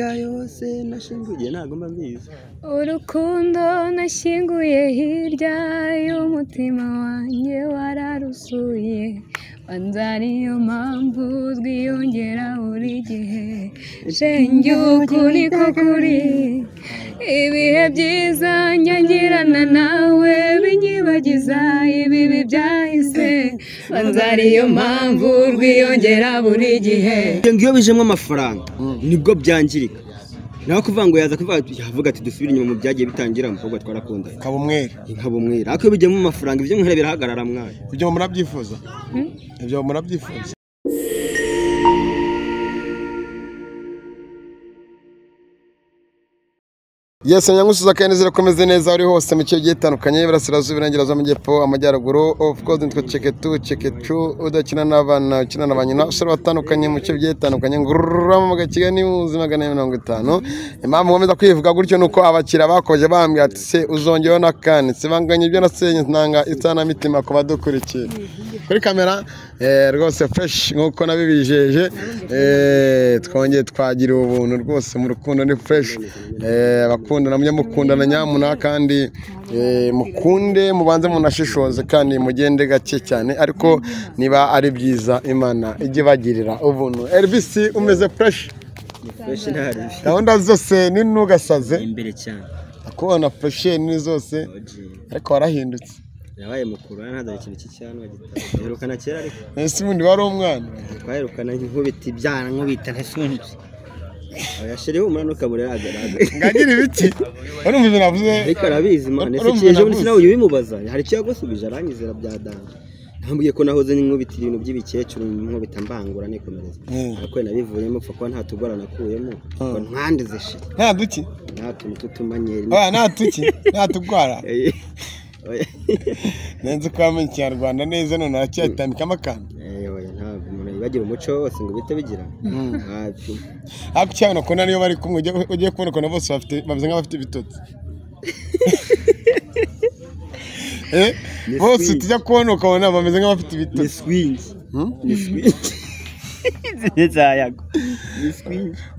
yose nashinguye ntago mbizi urukundo nashinguye hirya y'umutima wanjye wararusuye wanzaniyo mpamvu rwiyongera buri gihe shenge ukuri ko kuri ibihe byiza njyangirana nawe binyibagiza ibibi byahise wanzaniyo mpamvu rwiyongera buri gihe ngiyo bijemo amafaranga nibwo byangirika naho kuvuga ngo yaza kuvuga ati dusubire inyuma mu byagiye bitangira mukobwa twarakunda nkabumwera ako bijyemo amafaranga ibyo muhere birahagarara mwana ibyo murabyifuza ibyo murabyifuza Yes, nyangusuza kandi zirakomeze neza ari hose mu cyo gitandukanye y'Iburasirazuba n'Ingerazo y'Amajyepfo amajyaruguru of course nitwe check 2 udakina n'abana ukina n'abanyina usoro batandukanye mu cyo gitandukanye ngurura mu gakiga ni ubuzima bwa 50 impamvu nkomeza kwivuga gutyo nuko abakira bakoje bambye ati se uzongeyeho nakane sibanganye ibyo nasenye ntanga itana mitima ko badukurikiye kuri kamera rwose fresh nkuko nabibijeje twongeye twagira ubuntu rwose mu rukundo ni fresh bakundana mukundana nyamuna kandi mukunde mubanze munashishoze kandi mugende gake cyane ariko niba ari byiza Imana ijye bagirira ubuntu RBC umeze fresh ntari gahunda zose ninugasaze imbere cyane akubona fresh ni zose ariko warahindutse yabaye mukuru nta kintu cy'icyanwa githerukana kera ariko ese ubundi wari umwana twahirukana nkubita ibyana nkubita ntasunze yashiriho umwana ukamurera agaraga ngagira ibiki urumva ibintu navuze ariko arabizi man ese ejo nawe ubimubaza hari icyo yagusubije aranyizera byadanga ntambwiye ko nahoze n'inkubita ibintu by'ibikecuru nkubita mbangura nikomereza ariko nabivuyemo pfa ko nta tugora nakuyemo ngo nkandize shi nta duki nta tuntu tutumanyeri nta tuki nta tugwara nenze kwamenya Kinyarwanda neza none aracyatandikamo akantu ntabwo umuntu yibagira umuco wose ngo bite bigira ariko cyane ko nariyo bari kumwe ugiye kubona ko bose bameze nk'abafite ibitotsi bose tujya kubona ukabona bameze nk'abafite ibitotsi ni swing Nzayago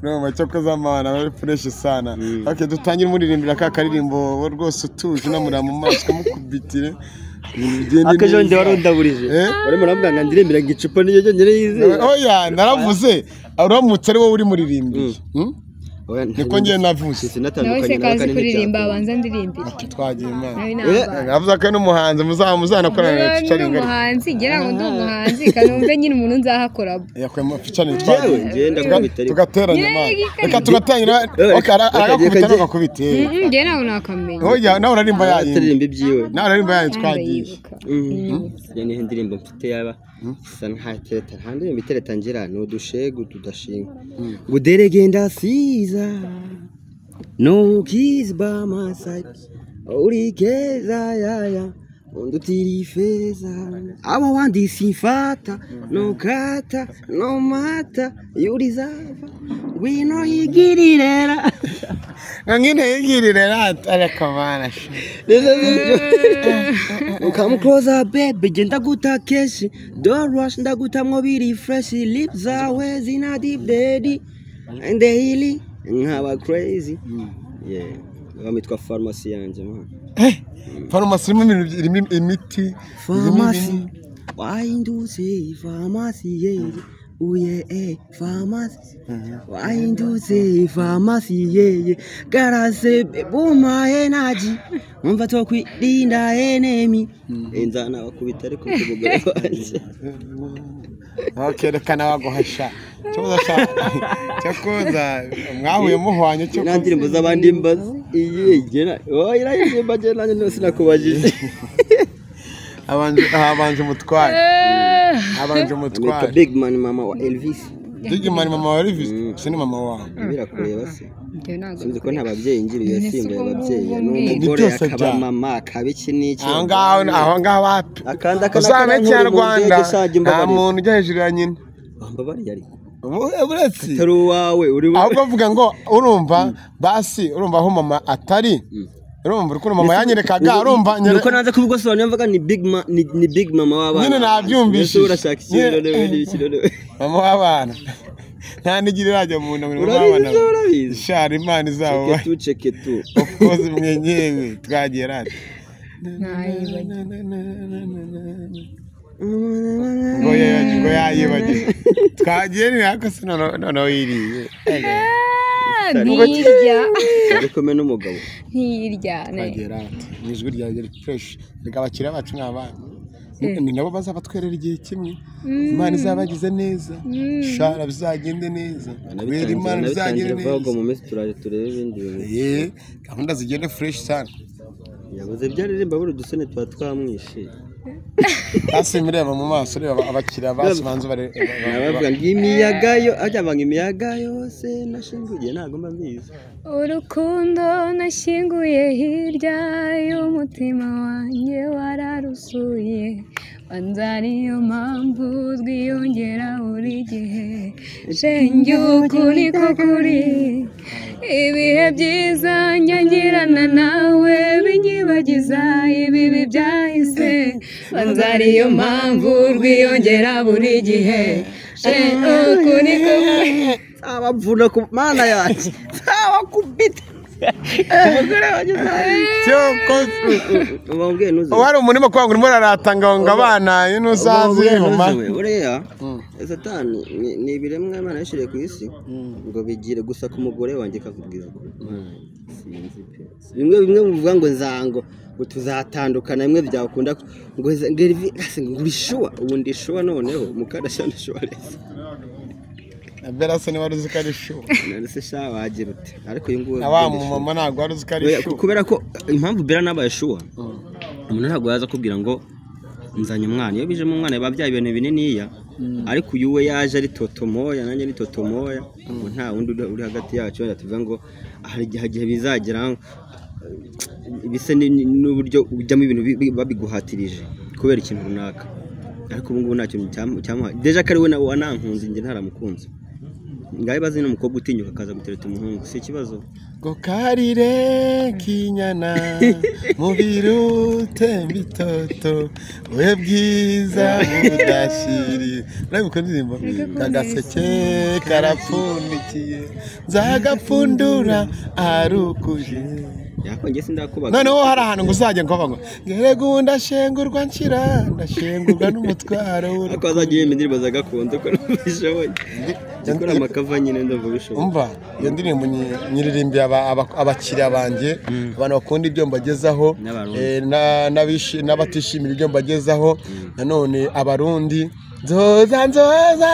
no macoko zamana bari fresh sana okay dutangire muririmbira ka karirimbo rwose utuje namura mu maso kamukubitire akajo ndi warondaburije bari muravuga ngo ndirimbira gicupa niyo nyene yize oya naravuze uramutse ari wowe uri muririmbiye niko ngiye navuze sinatandukanye n'abandi kuririmba abanza ndirimbira twagiye imana avuze ko n'umuhanzi muzanakorana na featuring umuhanzi ngira ngo ndi umuhanzi kanumve nyine umuntu nzahakora yakwema featuring twagiye ngenda kubitari tugateranya imana reka tugatangira arakubita n'akubite ngiye nawe nakamenya oya nawe urarimba yaririmba ibyiwe nawe urarimba yayi twagiye yani indirimbo mfite yaba isa ntatereta ntandirimbo itereta ngira no dushegu tudashinga guderegenda siza no kiss by my side urikeza yaya undutiri feza abo wandi sifata no kata no mata yurizava wino yigirirera ngine yigirirera arakamana come closer baby genda gutakeshi don't rush ndagutamwo biri fresh lips are zina deep daddy and daily nkaba crazy yeah bamitwa pharmacy yanje man pharmacy irimo imiti pharmacy wainduze pharmacy yeah uye pharmacy wainduze pharmacy yeah garase buma energy umva to kwirinda enemy enzana bakubita ariko kubugore wanje okay reka nabaguhasha cyakoza mwahuye muhwanye cyo nandirimbo z'abandi mbaza iye gena irayimba je nanye no sinakubajije abanje umutware big man mama wa Elvis big man mama wa Elvis sini mama wa birakureba se sinzi ko ntababyeyi ngiriye simba y'ababyeyi n'umugore akaba mama kabiki n'iki aho ngaho wapi akanda Kinyarwanda nta muntu ujya hejuru ya nyina bambabari yari uretse taro wawe uri aho bavuga ngo urumva basi urumva aho mama atari urumva urukundo mama yanyerekaga urumva nuko naza kubigosobanura mvuga ni big mama w'abana nyine nabyumvise urashaka ikirero n'ibindi bikirero mama w'abana nta n'igira irajya mu nda urabizi shara imana izabo ceke tu of course mwenyewe twagera ngo yayibagiye twagiye ni hako se none wiriye ntirya ariko me n'umugabo ntirya twagera n'ijwi ryawe fresh rigabakira bacu nk'abana ni nabo bazabatwerera igihe kimwe imana izabagize neza shara bizagende neza kubera imana bizagende neza mu minsi turaje turebe ibindi bintu gahunda zigende fresh sana yabuze byaririmba buri dusene twa twamwishe basi mireba mu maso reba abakira basi banze bavuga ngo imiyagayo ajya banga imiyaga yose nashinguye ntago mbizi urukundo nashinguye hirya y'umutima wanjye wararusuye banzaniyo mpamvu rwiyongera buri gihe shenge ukuri ko kuri ibihe byiza njyangirana nawe binyibagiza ibibi byahise banzaniyo mpamvu rwiyongera buri gihe shenge ukuri ko kuri abavuna ku mana yanjye abakubita wari umurimo kwanga urimo araratanga ngo abana y'unusazi homa uriya satani ni ibiremwa Imana yashiriye ku isi ngo bigire gusa ku mugore wanjye kakubwira ko bimwe muvuga ngo nzango ngo tuzatandukana bimwe byakunda ngo urishuwa ubundi shuwa noneho mukadashana shuwa rese Berasa ni waruzi ko ari shu nese sha wagira ute ariko uyu nguwe wa mama ntago waruzi ko ari shu kubera ko impamvu Bera nabaye shuwa umuntu ntago yaza kubwira ngo nzanye umwana iyo bije mu mwana babyaye ibintu bininiya ariko uyu we yaje ari totomoya nanjye ari totomoya ngo nta wundi uri hagati yacu tuvuga ngo hari igihe bizagera bise n'uburyo ujyamo ibintu babiguhatirije kubera ikintu runaka ariko ubu ngubu ntacyo cyamuha deja kari we wanankunze nge ntaramukunze ngaye bazi n'umukobwa utinyuka akaza gutereta umuhungu si ikibazo ngo karire kinyana mubirute mbitoto we bwiza budashiri nabiko ndirimbo kagaseke karapfundikiye nzagapfundura arukuje yakonje sindakubaga noneho hari ahantu ngo uzajya ngo ngerego ndashengurwa nshira ndashengurwa n'umutwaro ako azagiye indirimbo za gakondo ko nabishoboye gikora amakava nyine ndumva bishoboye umva iyo ndirimbo nyiririmbiye abakiriya banjye abantu bakunda ibyo mbagezaho n'abatishimira ibyo mbagezaho nanone abarundi nzoza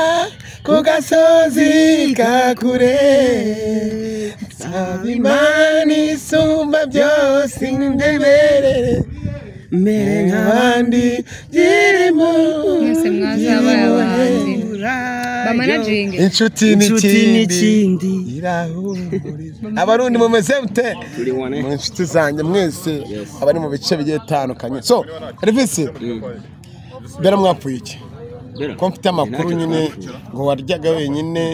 ku gasozi kakure Imana isumba byose ndeberere mere nk'abandi girimo mwese mwazabaye abahanzi bamanajinge inshuti n'ikindi irahumuriza abarundi mumeze mute mu inshuti zanjye mwese abari mu bice bigiye bitandukanye so Elvis Bera mwapfuye iki ko mfite amakuru nyine ngo waryaga wenyine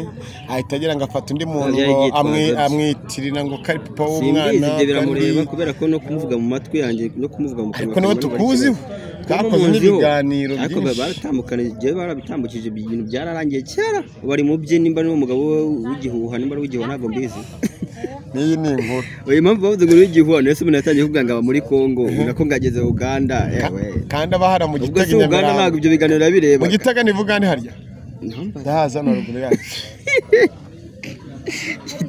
ahita agira ngo afata undi muntu amwitirira ngo kari papa w'umwana biramureba kubera ko no kumuvuga mu matwi yanjye no kumuvuga mu ariko niwe tukuziho twakoze n'ibiganiro byinshi ariko baratambukana igihe barabitambukije ibintu byararangiye kera bari mu bye nimba ni umugabo w'igihuha nimba ari w'igihuha ntabwo mbizi niyi ni inkuru uyu mpamvu bavuze ngo w'igihuha nese umuntu yatangiye kuvuga ngo aba muri Kongo nako ngageze Uganda kandi abahara mu Gitega Uganda ntabwo ibyo biganiro bireba mu Gitega ni Bugande harya ndahaza no ruguru yacu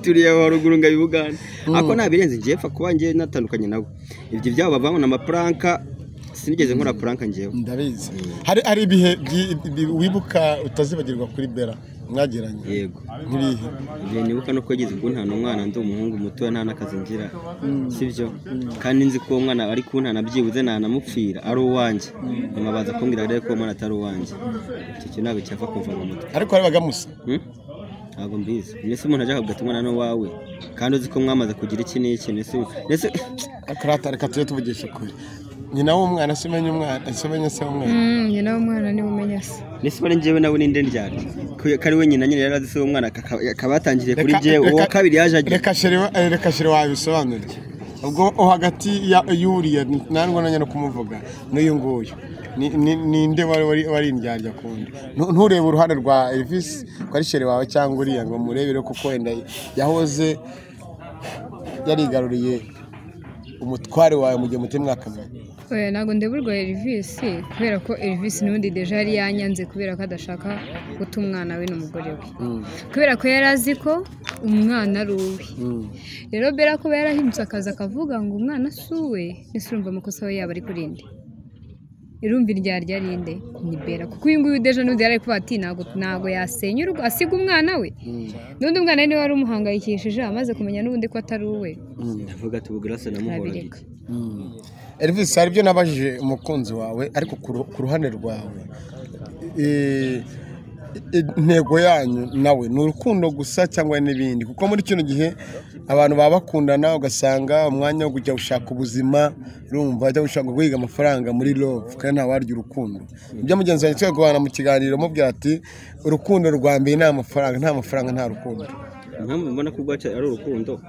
turiya wa ruguru ngaye Bugande ako nabirenze ngiye pfa kuba ngiye natandukanye nawe ibyo byabo bavamo n'amapranka sinigeze nkora pranka ngiyeho ndabizi hari ibihe wibuka utazibagirwa kuri Bera mwageranye yego nk'ibihe nibuka no kwegeza ubwo nta n'umwana ndi umuhungu muto nta nakazi ngira sivyo kandi nzi ko umwana ari kuntana byibuze nanamupfira ari uwanjye nyuma baza kumbwira rero ko umwana atari uwanjye icyo kintu ntabwo cyava kuva mu mutwe ariko barabaga musa ntabwo mbizi nese umuntu aje akabwira umwana no wawe kandi uzi ko mwamaze kugira iki n'iki nese akarata reka tujye tuvugisha kuri nyina w'umwana simenye umwana simenye se w'umwana nyina w'umwana ni umenya se nese bari njyewe nawe ninde ndyari kari we nyina nyine yarazi se w'umwana akabatangiriye kuri jewe uwo kabiri yaje agiye reka shire wabisobanurire ubwo hagati y'uriya ntabwo nanya no kumuvuga n'uyu nguyu ninde wari indyarya kundi nturebe uruhande rwa Elvis ko ari shere wawe cyangwa uriya ngo murebere kuko wenda yahoze yarigaruriye umutware wawe mu gihe mutemwakamanye. Oya ntago ndeburwa Elvis kubera ko Elvis n'undi deja yari yanyanze kubera ko adashaka guta umwana we n'umugore we kubera ko yari azi ko umwana ari uwe. Rero Bella ko yarahindutse akaza akavuga ngo umwana si uwe nese urumva amakosa we yaba ari kurinde irumva iryarya rinde ni Bella kuko uyu nguyu deja n'undi yari kuba ati ntago yasenya urugo asiga umwana we n'undi mwana niwe wari umuhangayikishije amaze kumenya n'ubundi ko atari uwe ndavuga ati Bugrasa namuhora gike. Elvis hari byo nabajije umukunzi wawe ariko ku ruhande rwawe intego yanyu nawe ni urukundo gusa cyangwa n'ibindi kuko muri kino gihe abantu baba bakundana ugasanga umwanya wo kujya gushaka ubuzima urumva ajya gushaka guhiga amafaranga muri love kandi nta warya urukundo ibyo mugenzi wanjye twegwana mu kiganiro mubwira ati urukundo rwa mbere nta mafaranga nta rukundo. Impamvu mbona ko rwacu ari urukundo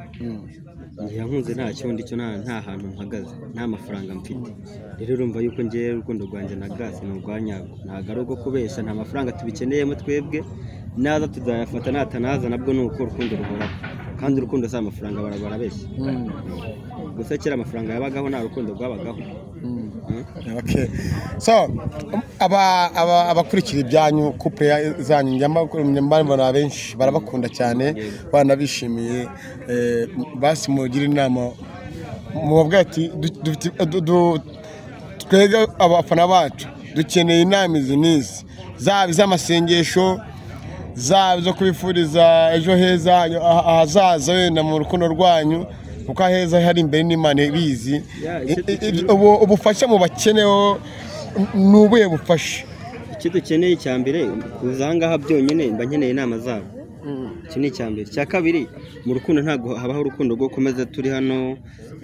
yankunze nta cyondi cyo nta hantu mpagaze nta mafaranga mfite rero urumva yuko ngiye urukundo rwanjye na Grace no rwanyabwo ntago ari uko kubesha nta mafaranga tubikeneyemo twebwe naza tuzayafata natanaza nabwo nuko urukundo ruhora kandi urukundo sa amafaranga barabeshya gusa kera amafaranga yabagaho nta rukundo rwabagaho. Okay, so abakurikira ibyanyu couple zanyu nyambara benshi barabakunda cyane banabishimiye basi mugira inama mubabwira ati twega abafana bacu dukeneye inama izi zaba iz'amasengesho zaba zo kubifuriza ejo heza ahazaza wenda mu rukundo rwanyu kuko aheza hari imbere n'Imana ibizi ubufasha mu bakeneho nubuye bufasha icyo dukeneye cya mbere kuzangaha byonyine mba nkeneye inama zabo iki ni cya mbere. Cya kabiri mu rukundo ntago habaho urukundo rwo komeza turi hano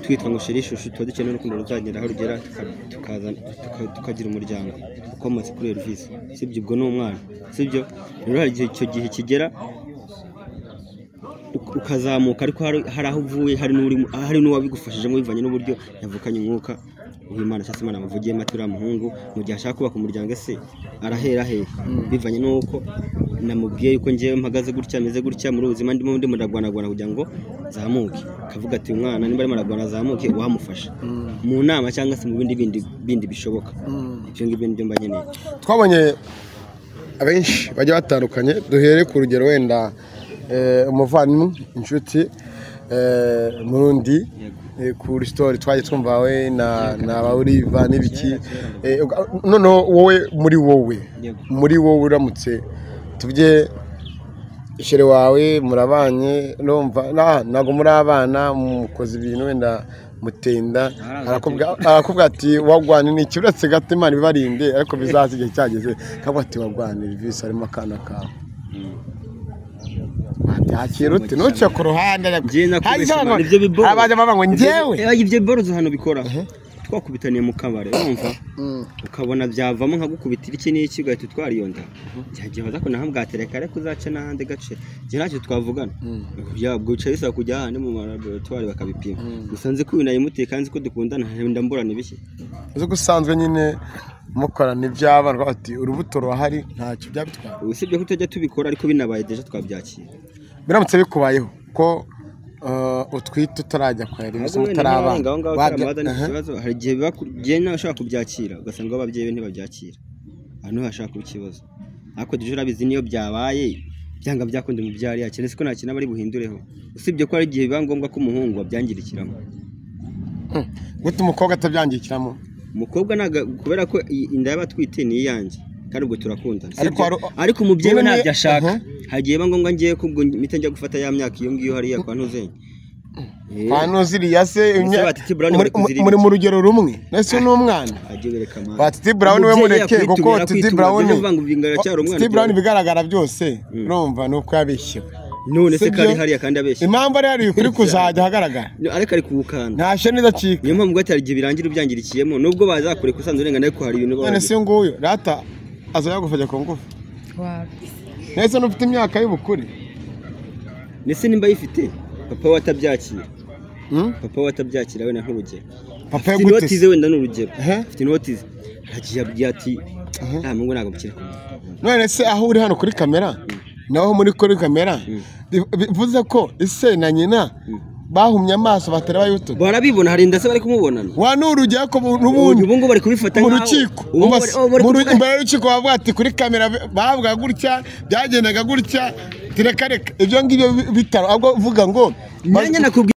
twitwa ngo sheri shushu tuba dukeneye urukundo ruzagera aho rugera tukagira umuryango ukomotse kuri Elvis sibyo ubwo n'umwana sibyo rero hari igihe icyo gihe kigera ukazamuka ariko hari aho uvuye hari n'uwabigufashije mu bivanye n'uburyo yavukanye umwuka w'Imana cyangwa Imana bavugiye matira muhungu mu gihe ashaka kubaka umuryango ese arahera bivanye n'uko namubwiye yuko ngiye mpagaze gutya meze gutya muri ubuzima ndimo muragwana kugira ngo zamuke kavuga ati umwana nimba ari maragwana zamuke wamufasha mu nama cyangwa se mu bindi bishoboka ibyo ngibyo nibyo mbanyeneye. Twabonye abenshi bajya batandukanye duhere ku rugero wenda umuvandimwe inshuti murundi kuri story twaje twumva we na Oliva n'ibiki none wowe muri wowe uramutse tubye ishere wawe murabanye numva nago muri abana mukoze ibintu wenda mutenda arakubwa ati wagwana n'iki uretse gato Imana bibarinde ariko bizazi igihe cyageze kabwa ati wagwanira Elvis arimo akana kawe Akiruti nuce ku ruhande ibyo biboro abaje baba ngo ngewe ibyo biboro hano bikora twakubitaniye mu kabare urumva ukabona byavamo nka gukubitira iki n'iki ugahita utwariyonda cyagiye baza ko nahambwatereka ariko uzace n'ahandi gace je ntacyo twavugana byabwo cyisa kujya handi mu laboratoire bakabipima gusanze ko binayimuteye kandi ko dukundana ndamburana ibiki uzo gusanzwe nyine mukorana iby'abana bati urubuto ruhari ntacyo byabitwara usibye ko tutajya tubikora ariko binabaye deje twabyakira biramutse bikubayeho ko utwite utarajya kwa Elvis mutarabana hari igihe bibagiye nashaka kubyakira ugasanga ababyeyi ntibabyakira hano hashaka ikibazo ariko duje urabizi niyo byabaye byanga byakunde mu byari yakene siko nta kintu bari buhindureho usibye ko ari igihe biba ngombwa ko umuhungu wabyangirikiramo gute umukobwa atabyangirikiramo umukobwa kubera ko inda y'abatwite ni iyanjye kandi ubwo turakunda ariko umubyeyi we ntabyo ashaka hagiye bangombwa ngiye kubwo mite njya gufata ya myaka iyo ngiyo hariya kwa Ntuzenye hano ziriya se muri mu rugero rumwe nese n'umwana Titi Brown we mureke kuko Titi Brown bigaragara byose urumva nuko yabeshyewe none se kari hariya kandi abeshye impamvu ari hari kuri kuzajya hagaragara ariko ari kubukana ntashe neza cika niyo mpamvu gatari igihe birangira ubyangirikiyemo nubwo bazakure kusanzwe urengana ariko hari ibintu none se nguyo rata azayagufajya ku ngufu nese n'ufite imyaka y'ubukure nese nimba yifite papa watabyakira we na nk'urugero papa yaguti wenda n'urugero afite notize hagiye abwiye ati nta mungu ntabwo bukiri kumwe. None se aho uri hano kuri kamera naho muri kuri kamera bivuze ko ise na nyina bahumye amaso batari ba YouTube barabibona hari ndetse bari kumubonana wanurujya ko n'ubundi ubu ngo bari kubifata mu rukiko imbere y'urukiko bavuga ati kuri kamera bavuga gutya byagendaga gutya reka ibyo ngibyo bitaro ahubwo uvuga ngo nanjye nakubwiye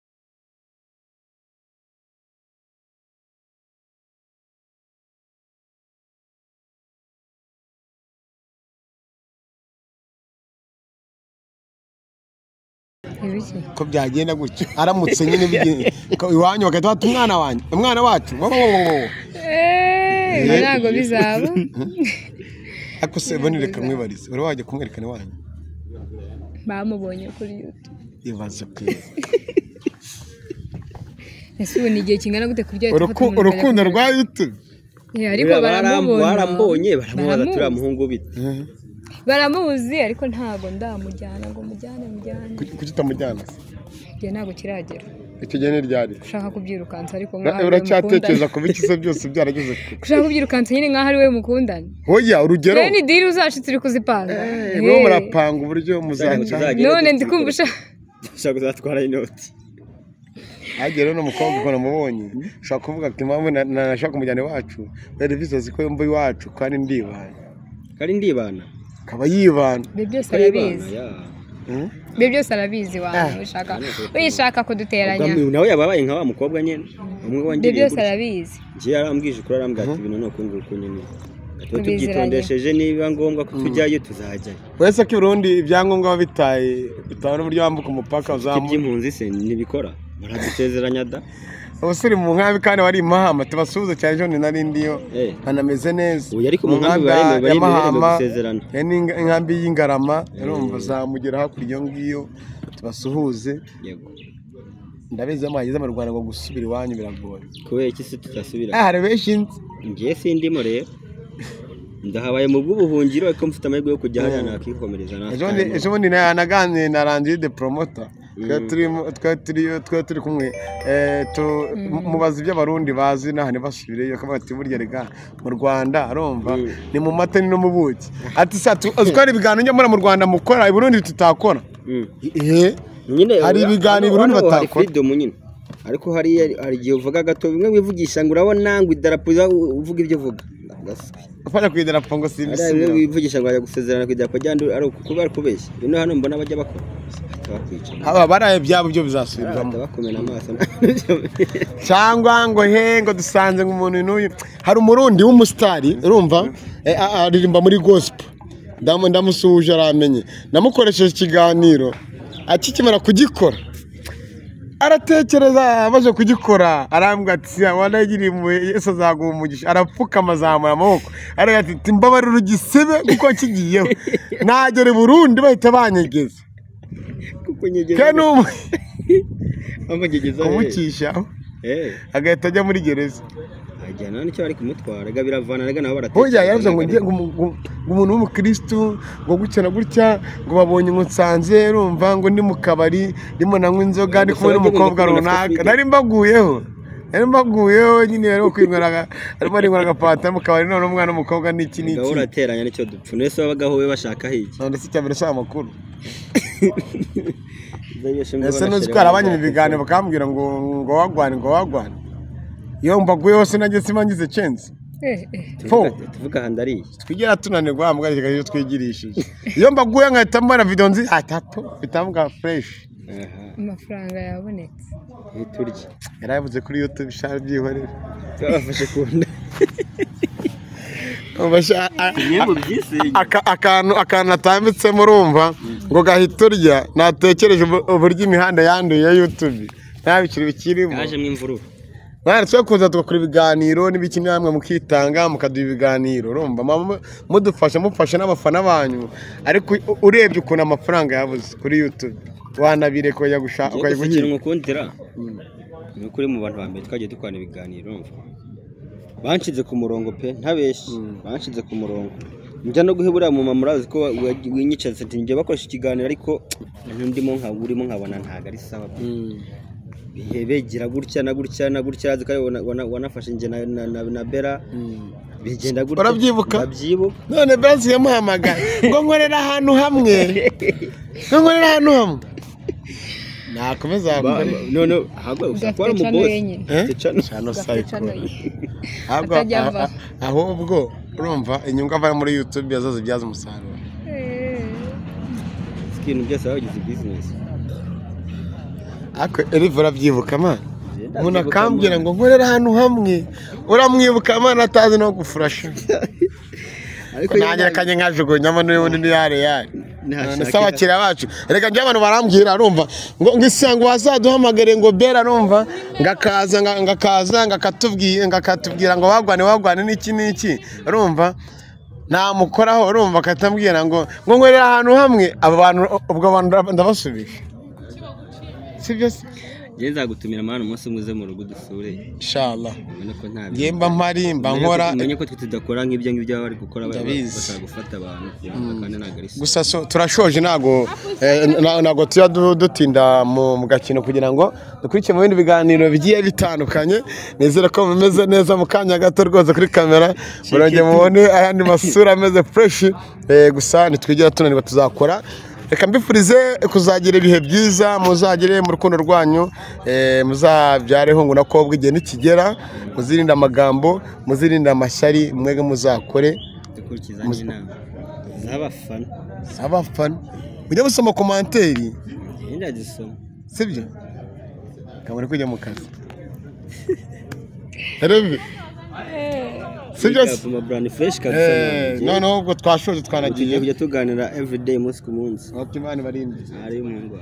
ko byagenda gutyo aramutse nyine iwanyu bagahita bata umwana wacu ntabwo bizaba ariko se bonere kamwibarize uri wajya kumwerekana iwanyu bamubonye kuri YouTube ibaze kwiza ese ubu ni igihe kingana gute kurya urukundo rwa YouTube ariko barambonye baramubaza turiya muhungu bite baramuzi ariko ntago ndamujyana ngo mujyane kuki utamujyana njye ntago kiragera icyo gihe ni ryari ushaka kubyirukansa ariko uracyatekereza ku bikise byose byarageze ushaka kubyirukansa nyine nk'aho ari we mukundana oya urugero ni diri uzacu turi kuzipanga mwe murapanga uburyo muzaca none ndikumva ushaka kuzatwara inoti agera no mukobwa ko namubonye ushaka kuvuga ati mpamvu nashaka kumujyana iwacu Elvis azi ko yombo iwacu kandi ndibana kaba yibana byose arabizi byose arabizi wanyu wishaka kuduteranya nawe yababaye nka wa mukobwa nyene umwe wangiriye byose arabizi ngiye arambwije kuri arambwira ati ibintu no kunguruko nyene tubyitondesheje niba ngombwa ko tujyayo tuzajyayo wese ko Burundi ibyangombwa babitaye bitabona uburyo wambuka umupaka uzamuka iby'impunzi se ntibikora baradusezeranya da abasore mu nkambi kandi bari Mahama tubasuhuza cyane John narindiyo banameze neza uyu ariko mu nkambi bari gusezerana inkambi y'Ingarama urumva zamugera hakurya ngiyo tubasuhuze yego ndabeze amahageze mu Rwanda ngo gusubira iwanyu biragoye kubera iki se tutasubira hari benshi ngiye sindimo rero ndahabaye mu bw'ubuhungiro ariko mfite amahirwe yo kujya hariya nakikomereza ejo bundi naganiriye na Randy the promoter turi kumwe mubaza iby'abarundi bazi n'ahandi basubireyo akavuga ati burya rega mu Rwanda arumva ni mu mata ni no mu buki ati azikora ibiganiro njya mu Rwanda mukora i Burundi tutakora hari ibiganiro i Burundi batakora ariko hari igihe uvuga gato bimwe wivugisha ngo urabona ngo idarapo uvuga ibyo uvuga ufana kwidarapo ngo simisi wivugisha ngo ajya gusezerana kwidarapo ryandi ari kuba ari kubeshya bino hano mbona bajya bakora aba baraye byabo byo bizasubirwamo bakomena amaso cyangwa ngo ngo dusanze nk'umuntu n'uyu hari umurundi w'umusitari urumva aririmba muri gospel ndamusuhuje aramenye namukoresheje ikiganiro akikimara kugikora aratekereza amaze kugikora arambwa ati wanagiriye mu Yesu azaguha umugisha arapfukama azamura amaboko aragira ati mbabarira ugisibe kuko kigiyeho nagere Burundi bahita banyegeza kuko nyegeza kene amagegeza kumukishaho agahita ajya muri gereza ajyana n'icyo bari kumutwara biravana rega nabo baratekereza hoya yaravuze ngo umuntu w'umukristo ngo gukena gutya ngo babonye nsanze urumva ngo ndi mu kabari ndimo nanywa inzoga ndi kumwe n'umukobwa runaka nari mbaguyeho nyine rero kwinywera arimo arinywera agapanta mu kabari none umwana w'umukobwa n'iki urateranya n'icyo dupfu nese babagaho we bashaka hiki none se cyambere sha makuru ese nuzikara abanye mu biganiro bakambwira ngo wagwane iyo mbaguyeho sinajye simangize chance tuvuga handari twigera tunanirwa mbwa iyo twigirishije iyo mbaguye nkahita mbona video nzi atapo bitavuga fresh amafaranga yabonetse iturye yaravuze kuri YouTube shara byihorera bafashe kunda akantu atambitse murumva ngo gahiturya natekereje uburyo imihanda yanduye ya YouTube ntabikiri bikirimo yajemo imvururu twe kuza tugakora ibiganiro n'ibiki namwe mukitanga mukaduha ibiganiro urumva mufasha n'abafana banyu ariko urebye ukuntu amafaranga yabuze kuri YouTube wanabire ko yajya gushaka ukayiguhira nkukundira ni kuri mu bantu bambere twagiye dukwana ibiganiro banshize ku murongo pe ntabeshi banshize ku murongo njya no guhebura mu mama urazi ko winyicaza ati ngiye bakoresha ikiganiro ariko ndimo urimo nkabona ntago ari sawa begera gutya na gutya azi ko wanafashe nje na Bera bigenda gutya urabyibuka babyibuka none Benzi yamuhamagaye ngo nkorera ahantu hamwe nakomeza none ahubwo usakora mu boss chano cycle ahubwo urumva inyungu ava muri YouTube yazaze byaza umusaruro ikintu byose wagize business ako Elivora byibuka man umuntu akambwira ngo nkorera ahantu hamwe uramwibuka man atazi no gufurasha ariko nanyakanye nkajugunyamo n'ubundi ni yare sawa kira bacu reka nje abantu barambwira arumva ngo ngisango wazaduhamagare ngo bera arumva ngakaza ngakatubwira ngo wagwane n'iki arumva namukoraho urumva katambwira ngo nkorera ahantu hamwe abo bantu ubwo abantu ndabasubije sibyo Yenza gutumira amana umunsi muze mu rugo dusure inshallah yemba mparimba nkora umenye ko tudakora nk'ibyo bari gukora bashaka gufata abantu kandi nagarisa gusa turashoje nago tuya dutinda mu gakino kugira ngo dukurikire mu bindi biganiro bigiye bitandukanye nezera ko mumeze neza mu kanya gato rwose kuri kamera muronge mubone ayandi masura ameze fresh gusa nitwigira tunanirwa tuzakora reka mbifurize kuzagira ibihe byiza muzagire mu rukundo rwanyu muzabyareho ngo nakobwa igihe nikigera muzirinda amagambo muzirinda amashyari mwege muzakore dukurikizanye inama z'abafana mujye gusoma komanteri ndagisoma sibyo kamara kujya mu kazi rebe sibyo noneho ubwo twashoje twanagiye kujya tuganira everyday umunsi ku munsi optimani barinde ari mu ngo